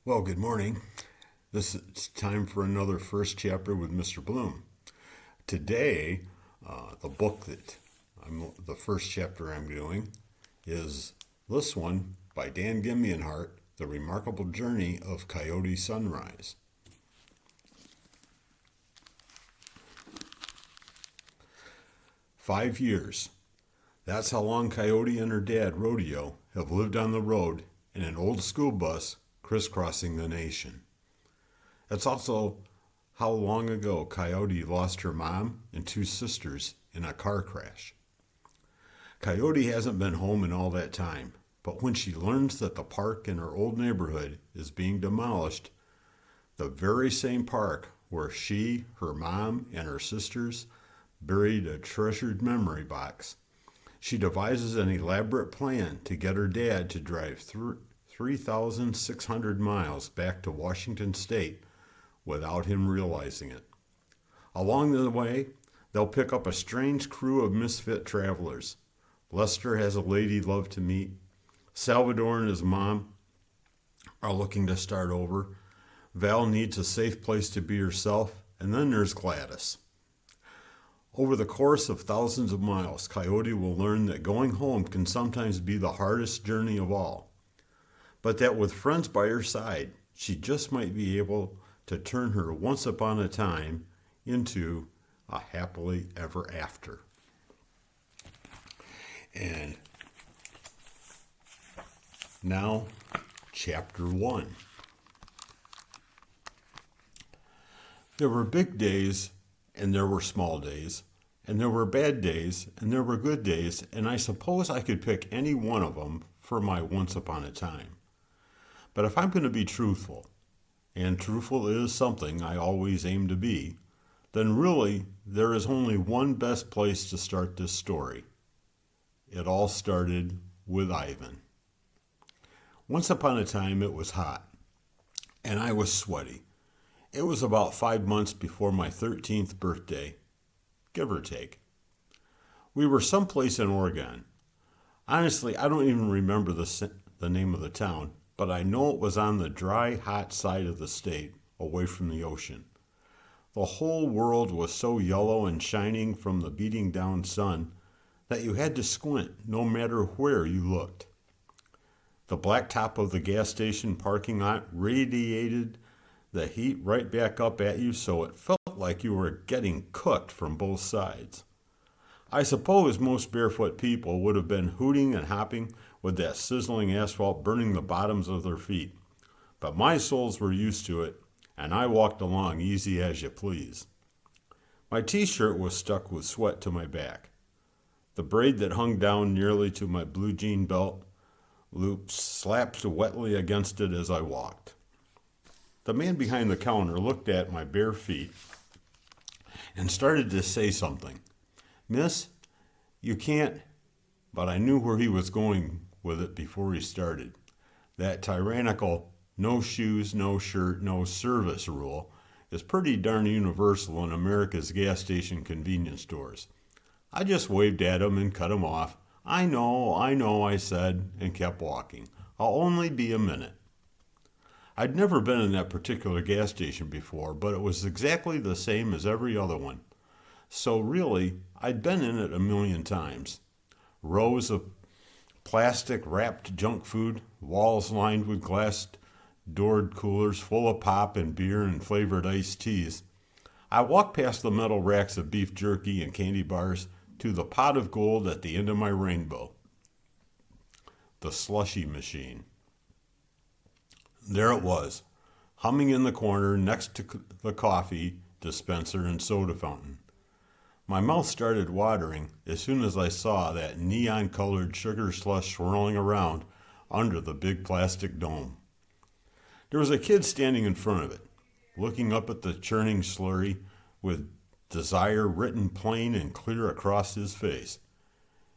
Well, good morning. This is time for another first chapter with Mr. Blum. Today, the book the first chapter I'm doing is this one by Dan Gimionhart, The Remarkable Journey of Coyote Sunrise. 5 years. That's how long Coyote and her dad, Rodeo, have lived on the road in an old school bus crisscrossing the nation. That's also how long ago Coyote lost her mom and 2 sisters in a car crash. Coyote hasn't been home in all that time, but when she learns that the park in her old neighborhood is being demolished, the very same park where she, her mom, and her sisters buried a treasured memory box, she devises an elaborate plan to get her dad to drive 3,600 miles back to Washington State without him realizing it. Along the way, they'll pick up a strange crew of misfit travelers. Lester has a lady love to meet. Salvador and his mom are looking to start over. Val needs a safe place to be herself. And then there's Gladys. Over the course of thousands of miles, Coyote will learn that going home can sometimes be the hardest journey of all, but that with friends by her side, she just might be able to turn her once upon a time into a happily ever after. And now, chapter 1. There were big days, and there were small days, and there were bad days, and there were good days, and I suppose I could pick any one of them for my once upon a time. But if I'm going to be truthful, and truthful is something I always aim to be, then really there is only one best place to start this story. It all started with Ivan. Once upon a time it was hot, and I was sweaty. It was about 5 months before my 13th birthday, give or take. We were someplace in Oregon. Honestly, I don't even remember the name of the town, but I know it was on the dry, hot side of the state, away from the ocean. The whole world was so yellow and shining from the beating down sun that you had to squint no matter where you looked. The black top of the gas station parking lot radiated the heat right back up at you, so it felt like you were getting cooked from both sides. I suppose most barefoot people would have been hooting and hopping with that sizzling asphalt burning the bottoms of their feet, but my soles were used to it, and I walked along easy as you please. My t-shirt was stuck with sweat to my back. The braid that hung down nearly to my blue jean belt loop slapped wetly against it as I walked. The man behind the counter looked at my bare feet and started to say something. "Miss, you can't," but I knew where he was going with it before he started. That tyrannical no shoes, no shirt, no service rule is pretty darn universal in America's gas station convenience stores. I just waved at him and cut him off. I know, I said, and kept walking. I'll only be a minute. I'd never been in that particular gas station before, but it was exactly the same as every other one. So really, I'd been in it a million times. Rows of plastic-wrapped junk food, walls lined with glass-doored coolers full of pop and beer and flavored iced teas. I walked past the metal racks of beef jerky and candy bars to the pot of gold at the end of my rainbow, the slushy machine. There it was, humming in the corner next to the coffee dispenser and soda fountain. My mouth started watering as soon as I saw that neon-colored sugar slush swirling around under the big plastic dome. There was a kid standing in front of it, looking up at the churning slurry with desire written plain and clear across his face.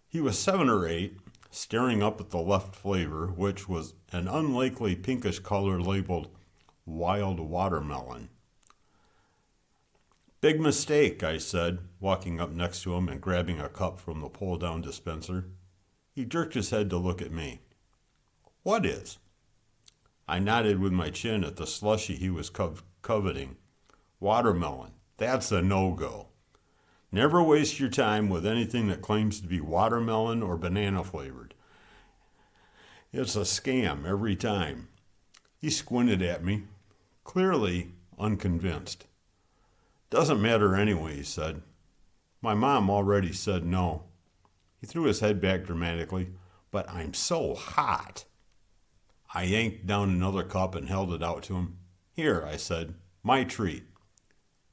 He was 7 or 8, staring up at the left flavor, which was an unlikely pinkish color labeled wild watermelon. "Big mistake," I said, walking up next to him and grabbing a cup from the pull-down dispenser. He jerked his head to look at me. "What is?" I nodded with my chin at the slushy he was coveting. Watermelon. That's a no-go. Never waste your time with anything that claims to be watermelon or banana flavored. It's a scam every time. He squinted at me, clearly unconvinced. Doesn't matter anyway, he said. My mom already said no. He threw his head back dramatically. But I'm so hot. I yanked down another cup and held it out to him. Here, I said, my treat.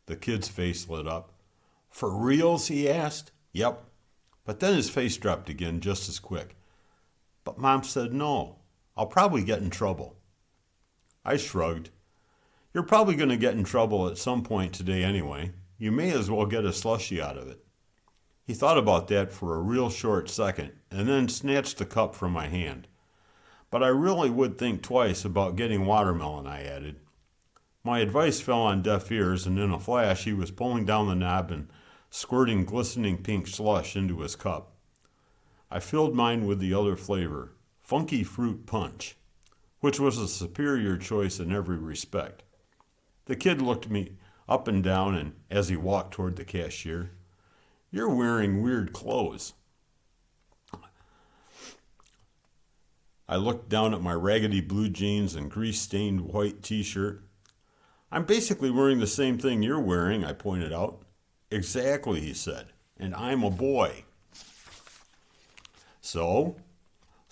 The kid's face lit up. For reals, he asked. Yep. But then his face dropped again just as quick. But Mom said no. I'll probably get in trouble. I shrugged. You're probably going to get in trouble at some point today anyway. You may as well get a slushie out of it. He thought about that for a real short second and then snatched the cup from my hand. But I really would think twice about getting watermelon, I added. My advice fell on deaf ears, and in a flash he was pulling down the knob and squirting glistening pink slush into his cup. I filled mine with the other flavor, funky fruit punch, which was a superior choice in every respect. The kid looked me up and down, and as he walked toward the cashier, You're wearing weird clothes. I looked down at my raggedy blue jeans and grease-stained white t-shirt. I'm basically wearing the same thing you're wearing, I pointed out. Exactly, he said, and I'm a boy. So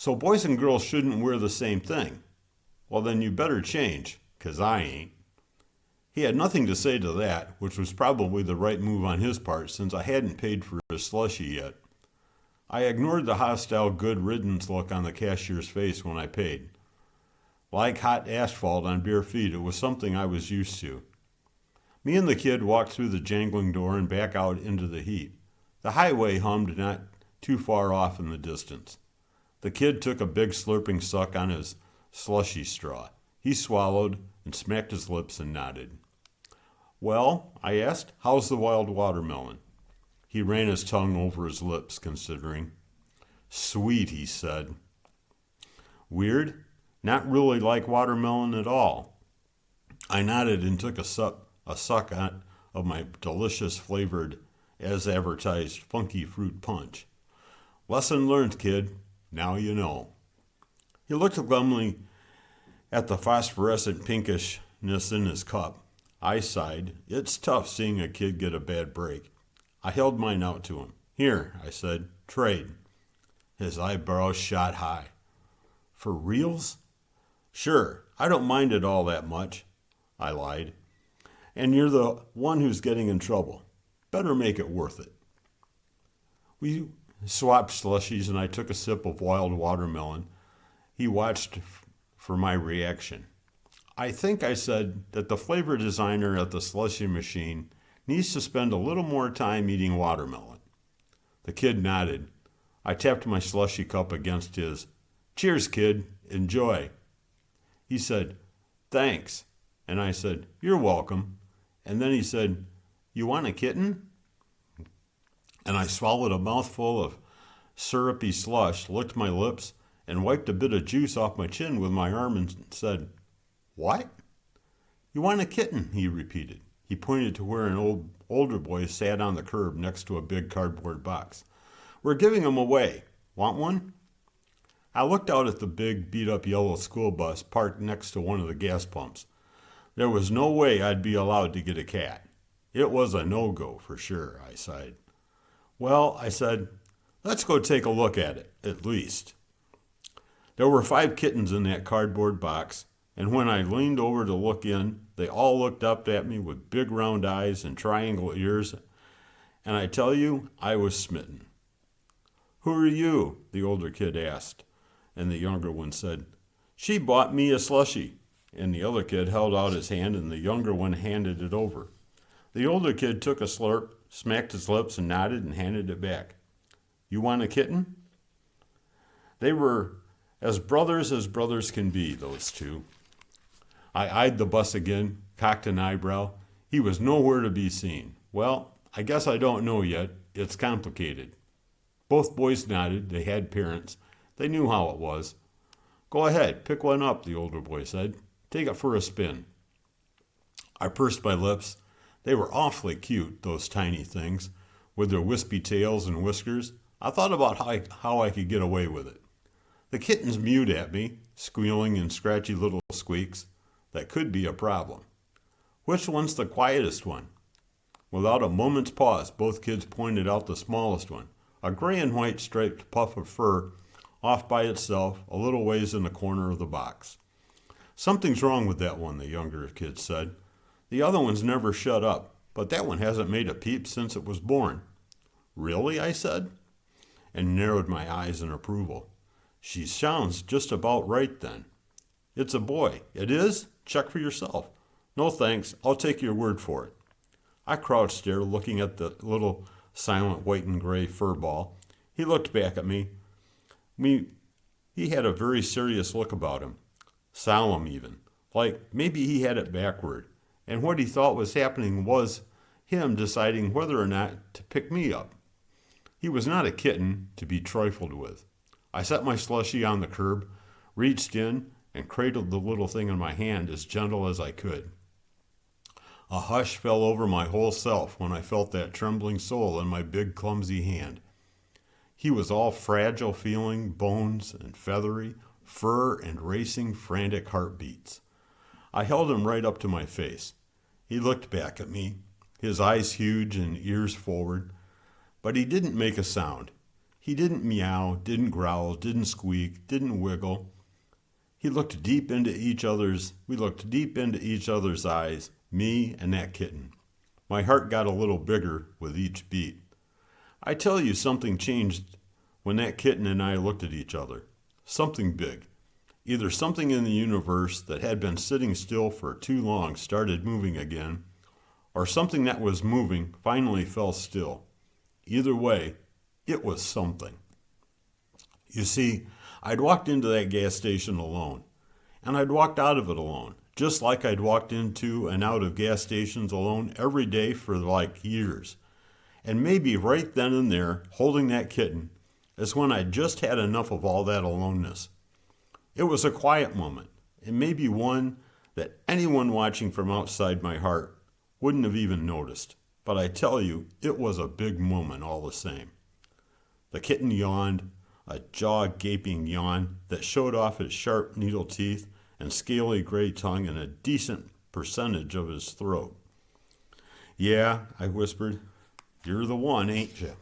boys and girls shouldn't wear the same thing. Well, then you better change, 'cause I ain't. He had nothing to say to that, which was probably the right move on his part since I hadn't paid for his slushie yet. I ignored the hostile good riddance look on the cashier's face when I paid. Like hot asphalt on bare feet, it was something I was used to. Me and the kid walked through the jangling door and back out into the heat. The highway hummed not too far off in the distance. The kid took a big slurping suck on his slushy straw. He swallowed and smacked his lips and nodded. Well, I asked, how's the wild watermelon? He ran his tongue over his lips, considering. Sweet, he said. Weird? Not really like watermelon at all. I nodded and took a suck of my delicious flavored, as advertised, funky fruit punch. Lesson learned, kid. Now you know. He looked glumly at the phosphorescent pinkishness in his cup. I sighed. It's tough seeing a kid get a bad break. I held mine out to him. Here, I said, trade. His eyebrows shot high. For reals? Sure, I don't mind it all that much, I lied. And you're the one who's getting in trouble. Better make it worth it. We swapped slushies and I took a sip of wild watermelon. He watched for my reaction. I think I said that the flavor designer at the slushie machine needs to spend a little more time eating watermelon. The kid nodded. I tapped my slushie cup against his. Cheers, kid. Enjoy. He said, thanks. And I said, you're welcome. And then he said, you want a kitten? And I swallowed a mouthful of syrupy slush, licked my lips, and wiped a bit of juice off my chin with my arm and said, what? You want a kitten, he repeated. He pointed to where an older boy sat on the curb next to a big cardboard box. We're giving him away. Want one? I looked out at the big, beat-up yellow school bus parked next to one of the gas pumps. There was no way I'd be allowed to get a cat. It was a no-go for sure, I sighed. Well, I said, let's go take a look at it, at least. There were 5 kittens in that cardboard box, and when I leaned over to look in, they all looked up at me with big round eyes and triangle ears, and I tell you, I was smitten. Who are you? The older kid asked, and the younger one said, she bought me a slushie, and the other kid held out his hand, and the younger one handed it over. The older kid took a slurp, smacked his lips, and nodded and handed it back. You want a kitten? They were as brothers can be, those two. I eyed the bus again, cocked an eyebrow. He was nowhere to be seen. Well, I guess I don't know yet. It's complicated. Both boys nodded. They had parents. They knew how it was. Go ahead, pick one up, the older boy said. Take it for a spin. I pursed my lips. They were awfully cute, those tiny things, with their wispy tails and whiskers. I thought about how I could get away with it. The kittens mewed at me, squealing in scratchy little squeaks. That could be a problem. Which one's the quietest one? Without a moment's pause, both kids pointed out the smallest one, a gray and white striped puff of fur off by itself a little ways in the corner of the box. Something's wrong with that one, the younger kid said. The other one's never shut up, but that one hasn't made a peep since it was born. Really? I said, and narrowed my eyes in approval. She sounds just about right then. It's a boy. It is? Check for yourself. No thanks, I'll take your word for it. I crouched there looking at the little silent white and gray fur ball. He looked back at me. He had a very serious look about him. Solemn even. Like maybe he had it backward. And what he thought was happening was him deciding whether or not to pick me up. He was not a kitten to be trifled with. I set my slushie on the curb, reached in, and cradled the little thing in my hand as gentle as I could. A hush fell over my whole self when I felt that trembling soul in my big, clumsy hand. He was all fragile feeling, bones and feathery, fur and racing, frantic heartbeats. I held him right up to my face. He looked back at me, his eyes huge and ears forward, but he didn't make a sound. He didn't meow, didn't growl, didn't squeak, didn't wiggle. We looked deep into each other's eyes, me and that kitten. My heart got a little bigger with each beat. I tell you, something changed when that kitten and I looked at each other. Something big. Either something in the universe that had been sitting still for too long started moving again, or something that was moving finally fell still. Either way, it was something. You see, I'd walked into that gas station alone, and I'd walked out of it alone, just like I'd walked into and out of gas stations alone every day for like years. And maybe right then and there, holding that kitten, is when I'd just had enough of all that aloneness. It was a quiet moment, and maybe one that anyone watching from outside my heart wouldn't have even noticed. But I tell you, it was a big moment all the same. The kitten yawned, a jaw-gaping yawn that showed off his sharp needle teeth and scaly gray tongue and a decent percentage of his throat. Yeah, I whispered, you're the one, ain't you?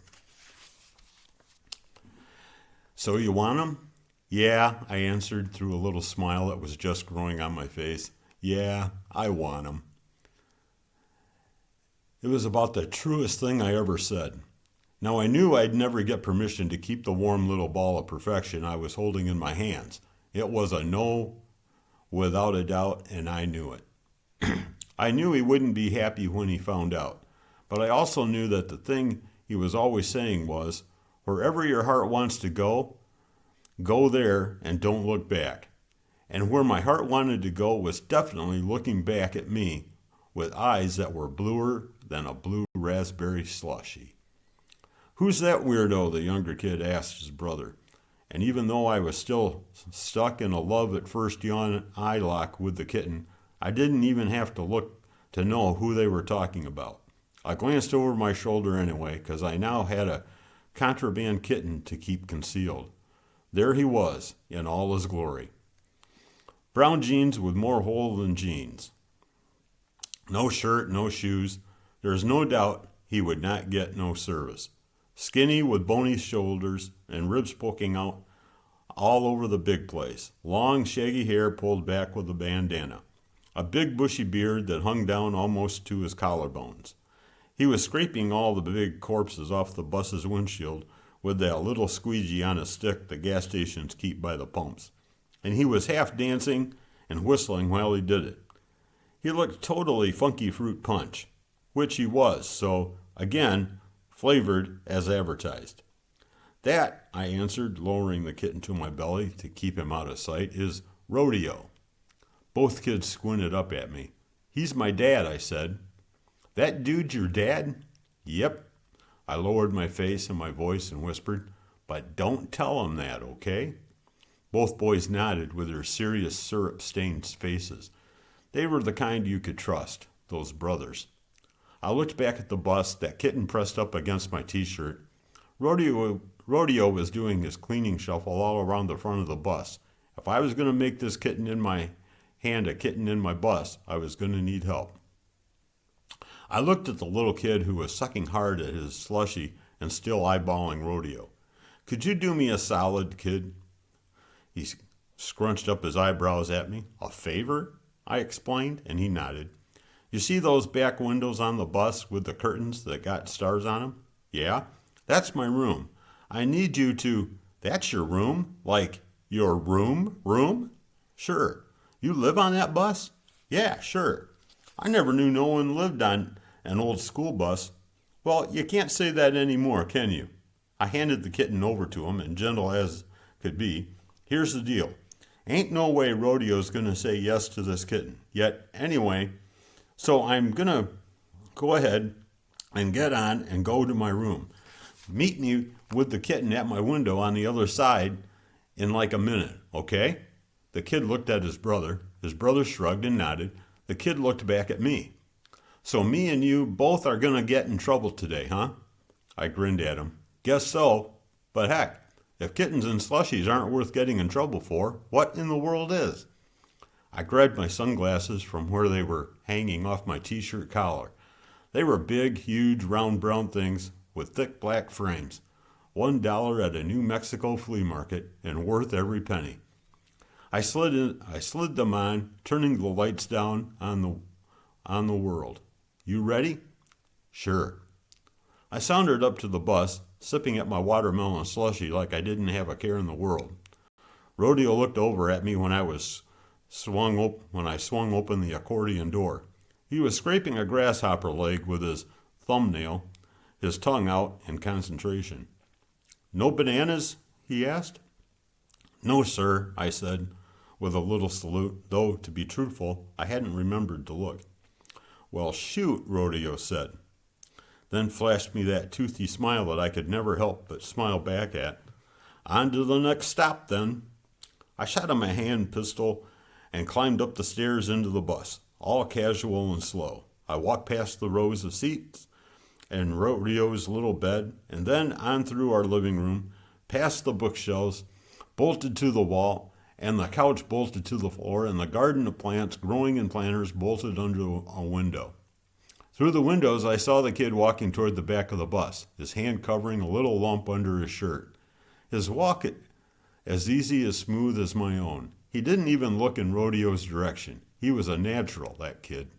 So you want him? Yeah, I answered through a little smile that was just growing on my face. Yeah, I want him. It was about the truest thing I ever said. Now I knew I'd never get permission to keep the warm little ball of perfection I was holding in my hands. It was a no, without a doubt, and I knew it. I knew he wouldn't be happy when he found out, but I also knew that the thing he was always saying was, wherever your heart wants to go there and don't look back. And where my heart wanted to go was definitely looking back at me with eyes that were bluer than a blue raspberry slushie. Who's that weirdo? The younger kid asked his brother. And even though I was still stuck in a love at first yawn eye lock with the kitten, I didn't even have to look to know who they were talking about. I glanced over my shoulder anyway, because I now had a contraband kitten to keep concealed. There he was, in all his glory. Brown jeans with more hole than jeans. No shirt, no shoes. There's no doubt he would not get no service. Skinny with bony shoulders and ribs poking out all over the big place. Long, shaggy hair pulled back with a bandana. A big bushy beard that hung down almost to his collarbones. He was scraping all the big corpses off the bus's windshield with that little squeegee on a stick the gas stations keep by the pumps. And he was half dancing and whistling while he did it. He looked totally Funky Fruit Punch, which he was, so, again, flavored as advertised. That, I answered, lowering the kitten to my belly to keep him out of sight, is Rodeo. Both kids squinted up at me. He's my dad, I said. That dude's your dad? Yep. I lowered my face and my voice and whispered, but don't tell him that, okay? Both boys nodded with their serious syrup-stained faces. They were the kind you could trust, those brothers. I looked back at the bus, that kitten pressed up against my t-shirt. Rodeo was doing his cleaning shuffle all around the front of the bus. If I was going to make this kitten in my hand a kitten in my bus, I was going to need help. I looked at the little kid who was sucking hard at his slushie and still eyeballing Rodeo. Could you do me a solid, kid? He scrunched up his eyebrows at me. A favor? I explained, and he nodded. You see those back windows on the bus with the curtains that got stars on them? Yeah, that's my room. I need you to... That's your room? Like, your room? Sure. You live on that bus? Yeah, sure. I never knew no one lived on an old school bus. Well, you can't say that anymore, can you? I handed the kitten over to him, and gentle as could be. Here's the deal. Ain't no way Rodeo's going to say yes to this kitten. Yet, anyway, so I'm going to go ahead and get on and go to my room. Meet me with the kitten at my window on the other side in like a minute, okay? The kid looked at his brother. His brother shrugged and nodded. The kid looked back at me. So me and you both are going to get in trouble today, huh? I grinned at him. Guess so. But heck, if kittens and slushies aren't worth getting in trouble for, what in the world is? I grabbed my sunglasses from where they were hanging off my t-shirt collar. They were big, huge, round brown things with thick black frames. $1 at a New Mexico flea market and worth every penny. I slid them on, turning the lights down on the world. You ready? Sure. I sauntered up to the bus, sipping at my watermelon slushie like I didn't have a care in the world. Rodeo looked over at me when I swung open the accordion door. He was scraping a grasshopper leg with his thumbnail, his tongue out in concentration. No bananas? He asked. No, sir, I said, with a little salute, though, to be truthful, I hadn't remembered to look. Well, shoot, Rodeo said, then flashed me that toothy smile that I could never help but smile back at. On to the next stop, then. I shot him a hand pistol and climbed up the stairs into the bus, all casual and slow. I walked past the rows of seats and Rodeo's little bed, and then on through our living room, past the bookshelves, bolted to the wall, and the couch bolted to the floor, and the garden of plants growing in planters bolted under a window. Through the windows, I saw the kid walking toward the back of the bus, his hand covering a little lump under his shirt. His walk as easy as smooth as my own. He didn't even look in Rodeo's direction. He was a natural, that kid.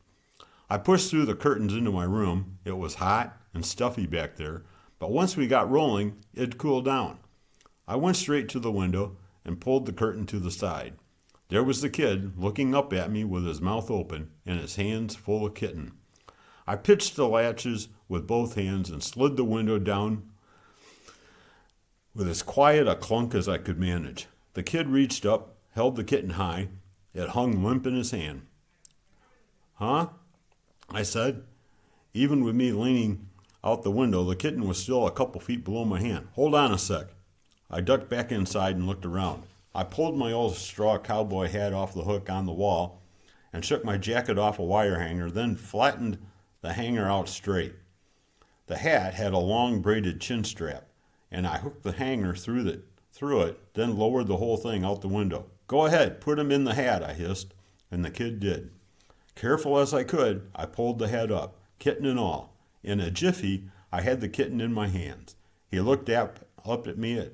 I pushed through the curtains into my room. It was hot and stuffy back there, but once we got rolling, it'd cool down. I went straight to the window and pulled the curtain to the side. There was the kid looking up at me with his mouth open and his hands full of kitten. I pitched the latches with both hands and slid the window down with as quiet a clunk as I could manage. The kid reached up, held the kitten high. It hung limp in his hand. Huh? I said. Even with me leaning out the window, the kitten was still a couple feet below my hand. Hold on a sec. I ducked back inside and looked around. I pulled my old straw cowboy hat off the hook on the wall and shook my jacket off a wire hanger, then flattened the hanger out straight. The hat had a long braided chin strap, and I hooked the hanger through it, then lowered the whole thing out the window. Go ahead, put him in the hat, I hissed, and the kid did. Careful as I could, I pulled the hat up, kitten and all. In a jiffy, I had the kitten in my hands. He looked up at me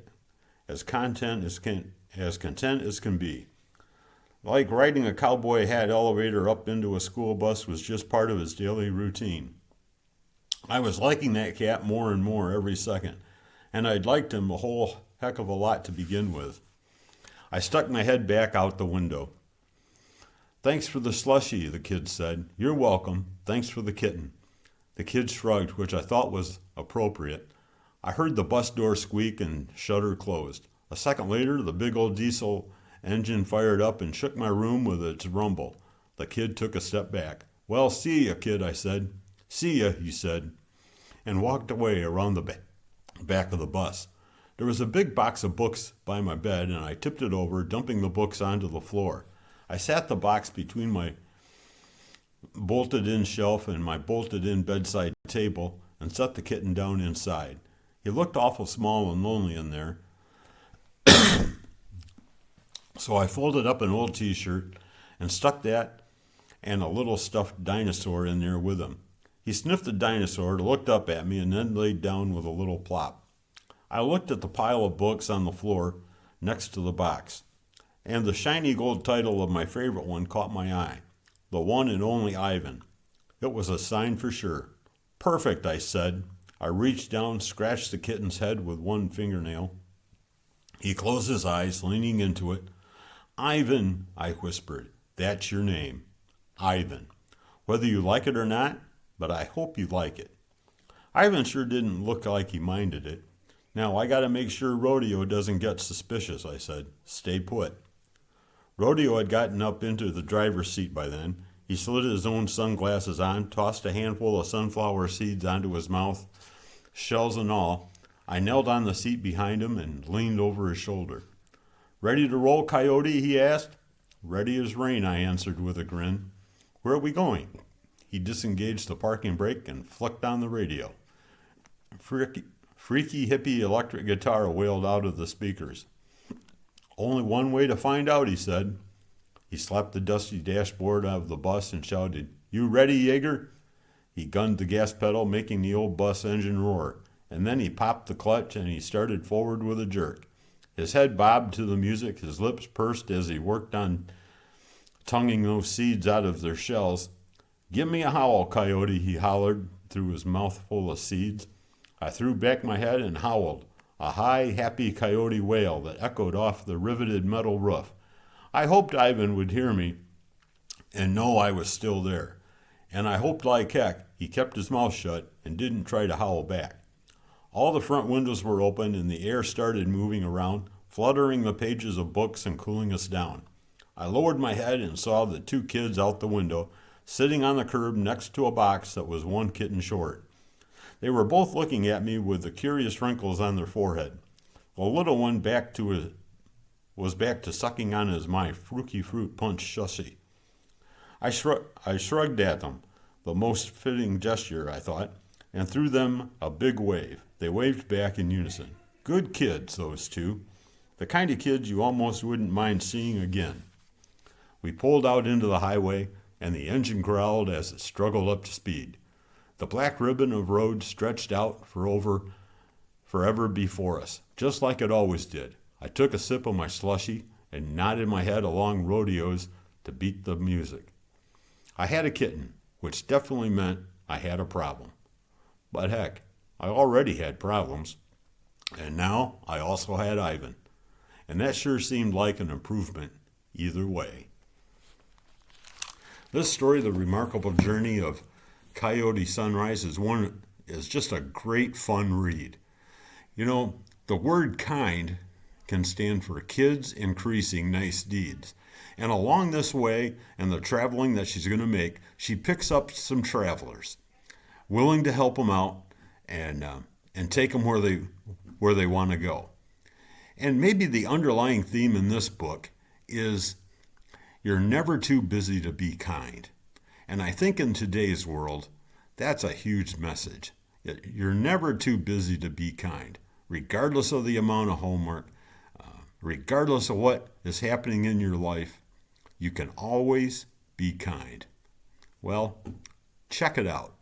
as content as can be. Like riding a cowboy hat elevator up into a school bus was just part of his daily routine. I was liking that cat more and more every second, and I'd liked him a whole heck of a lot to begin with. I stuck my head back out the window. Thanks for the slushie, the kid said. You're welcome. Thanks for the kitten. The kid shrugged, which I thought was appropriate. I heard the bus door squeak and shutter closed. A second later, the big old diesel engine fired up and shook my room with its rumble. The kid took a step back. Well, see ya, kid, I said. See ya, he said, and walked away around the back of the bus. There was a big box of books by my bed, and I tipped it over, dumping the books onto the floor. I sat the box between my bolted-in shelf and my bolted-in bedside table and set the kitten down inside. He looked awful small and lonely in there, so I folded up an old t-shirt and stuck that and a little stuffed dinosaur in there with him. He sniffed the dinosaur, looked up at me, and then laid down with a little plop. I looked at the pile of books on the floor next to the box, and the shiny gold title of my favorite one caught my eye, The One and Only Ivan. It was a sign for sure. Perfect, I said. I reached down, scratched the kitten's head with one fingernail. He closed his eyes, leaning into it. Ivan, I whispered. That's your name. Ivan. Whether you like it or not, but I hope you like it. Ivan sure didn't look like he minded it. Now, I got to make sure Rodeo doesn't get suspicious, I said. Stay put. Rodeo had gotten up into the driver's seat by then. He slid his own sunglasses on, tossed a handful of sunflower seeds onto his mouth, shells and all. I knelt on the seat behind him and leaned over his shoulder. Ready to roll, Coyote? He asked. Ready as rain, I answered with a grin. Where are we going? He disengaged the parking brake and flicked on the radio. Freaky hippie electric guitar wailed out of the speakers. Only one way to find out, he said. He slapped the dusty dashboard of the bus and shouted, You ready, Jaeger? He gunned the gas pedal, making the old bus engine roar, and then he popped the clutch and he started forward with a jerk. His head bobbed to the music, his lips pursed as he worked on tonguing those seeds out of their shells. Give me a howl, Coyote, he hollered through his mouth full of seeds. I threw back my head and howled, a high, happy coyote wail that echoed off the riveted metal roof. I hoped Ivan would hear me and know I was still there. And I hoped like heck he kept his mouth shut and didn't try to howl back. All the front windows were open and the air started moving around, fluttering the pages of books and cooling us down. I lowered my head and saw the two kids out the window, sitting on the curb next to a box that was one kitten short. They were both looking at me with the curious wrinkles on their forehead. The little one was back to sucking on my Fruity Fruit Punch shushie. I shrugged at them, the most fitting gesture, I thought, and threw them a big wave. They waved back in unison. Good kids, those two. The kind of kids you almost wouldn't mind seeing again. We pulled out into the highway, and the engine growled as it struggled up to speed. The black ribbon of road stretched out forever before us, just like it always did. I took a sip of my slushie and nodded my head along Rodeo's to beat the music. I had a kitten, which definitely meant I had a problem. But heck, I already had problems. And now I also had Ivan. And that sure seemed like an improvement either way. This story, The Remarkable Journey of Coyote Sunrise, is just a great fun read. You know, the word kind can stand for kids increasing nice deeds. And along this way and the traveling that she's going to make, she picks up some travelers willing to help them out and take them where they want to go. And maybe the underlying theme in this book is you're never too busy to be kind. And I think in today's world, that's a huge message. You're never too busy to be kind, regardless of the amount of homework, regardless of what is happening in your life. You can always be kind. Well, check it out.